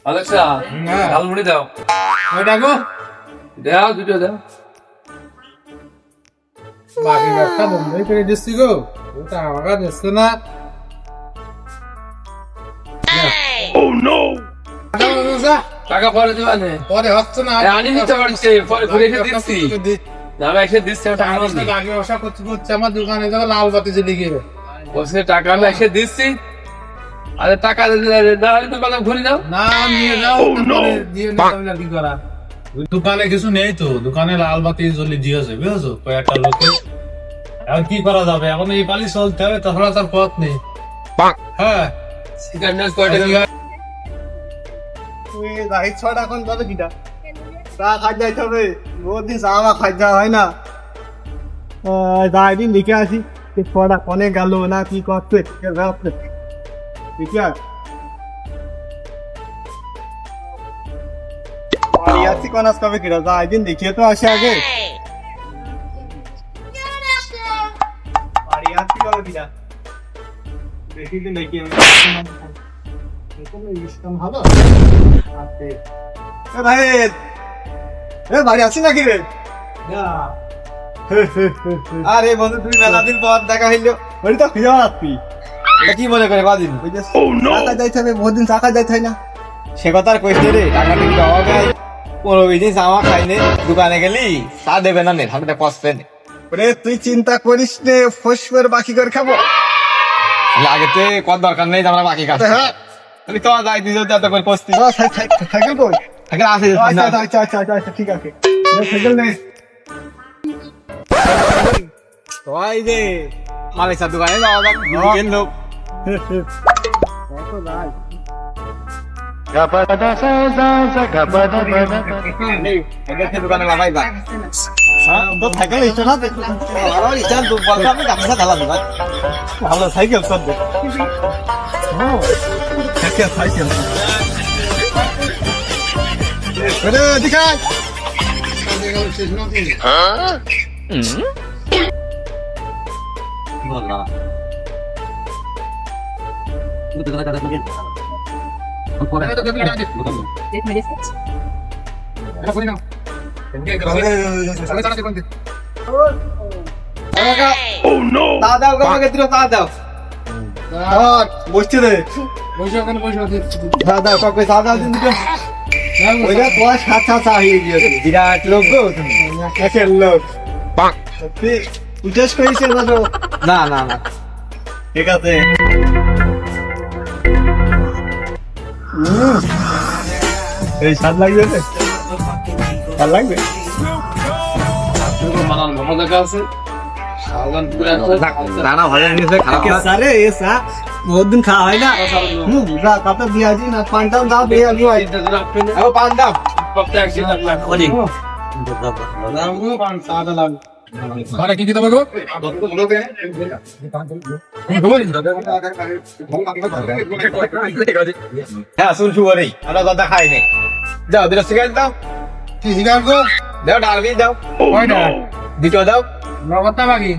Alexa jhalmuri দাও। ওইটা গো দাও, দুটো দাও। বাকি ব্যবসা বন্ধই করে দিচ্ছি গো, ওটা আমাকে দিচ্ছে না। টাকা পরে দিবা নে। পরে হচ্ছে না, আনি নিতে পারছি, পরে ঘুরে এসে দিচ্ছি। দাদা এসে দিচ্ছে, টাকা নেই। বাকি ব্যবসা করতে করতে আমার দোকানে যাবো, লাল বাতি জ্বলে গেবে। বসে টাকা আমি এসে দিচ্ছি। আরে টাকা দোকানে ঘুরে যাও। না নিয়ে যাও, তারপরে দিয়ে নিতে হবে, আর কি করা। দোকানে কিছু নেই তো, দোকানে লাল বাতি জ্বলে দিয়েছে বুঝেছো কয়েকটা লোকে। এখন কি করা যাবে, এখন এই পালি চলতে হবে, তাছাড়া তার পথ নেই। হ্যাঁ সিগারেট কয়টা কি? তুই রাইট ছট এখন যাবে কিটা চা খাই যাইতে হবে, বহুত দিন চা মা খাই যাওয়া হয় না। যাই দিন লিখে আসি ছটা কনে গেল না কি করছে ঠিক আছে। বাড়ি আসছি কোন আজ কবে কিটা, যাই দিন দেখিয়ে তো আসে আগে। বাড়ি আসছি কবে কিটা দেখি দিন দেখি ভালো। ভাই বাড়ি আছি নাকি রে? আরে বন্ধু তুমি মেলা দিন পর দেখা হইলো, ওই তো খুঁজে আসবি কি মনে করে কদিন টাকা যাইতে হবে, বহুত দিন টাকা যাইতে হয় না। সে কথা আর কইতে রে, টাকা টিকিট অভাবে 15-20 দিন জামা খাইনে, দোকানে গেলি চা দেবে না নে, থাকতে কষ্টে নে। তুই চিন্তা করিস নে, ফসফের বাকি করে খাবো লাগেতে কত দরকার নেই, আমরা বাকি খাবো। হ্যাঁ তুমি তো যাই দিতে এত করে কস্তি সাইকেল কই সাইকেল আছে। আচ্ছা আচ্ছা আচ্ছা আচ্ছা ঠিক আছে, সাইকেল নেই তো এই যে মালিক সাহেব দোকানে যাওয়া যাক, দিদিকের লোক দোকানে লাগাই যাক। সাইকেল স্টার্ট হবে, ভালো সাইকেল চলবে। সাইকেল দেখাই দাও কাকে দিল, দাও বসছে রে, দাদা কাকে দাদা দিন দিল। ওইটা তোমার সাথে সাথে হয়ে গিয়েছে, বিরাট লোক গো তুমি, একের লোক উঠেস করেছে না না না ঠিক আছে। এই স্বাদ লাগবে, স্বাদ লাগবে মানান ভালো দেখা আছে। দানা ভালো নিয়েছে, আরে এ চা বহুত দিন খাওয়া হয় না। কত দিয়াছি না, পান্ডাম দাও দিয়ে আমি পান্ডাম ঘরে কি দিতে পারবো? হ্যাঁ শুনছু বলে আমরা কথা খাই নাই। যাও দুটো সিগারেট দাও, কি সিগারেট গো? দাও ডালবি দাও, কয়টা? দুটো দাও। নগদ না বাকি?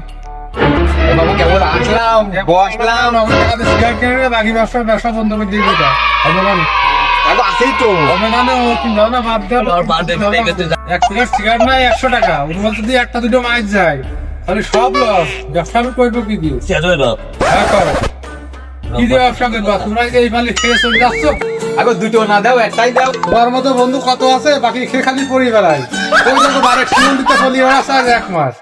বাবু কেবল আসলাম বসলাম, নগদ টাকাতে সিগারেট কিনে বাকি ব্যবসা বন্ধ করে দিয়ে দিতে হবে না। আগে আসেই তো হবে না, ও তুমি যাও না, বাদ দাও। এক প্লেট সিগারেট নাই 100 টাকা, ওর মধ্যে দিয়ে একটা দুটো মাইক যায়, তাহলে সব লস। ব্যবসা আমি করবো কি দিয়ে? হ্যাঁ করো, কি দিয়ে ব্যবসা করবো? তোমরা এই মালিক খেয়ে চলে যাচ্ছ। আগে দুটো না দাও, একটাই দাও। তোমার মতো বন্ধু কত আছে, বাকি খেয়ে খালি পড়ি বেড়ায়। ওই জন্য বারেক সিমন দিতে চলিয়ে বেড়াচ্ছে আজ 1 মাস।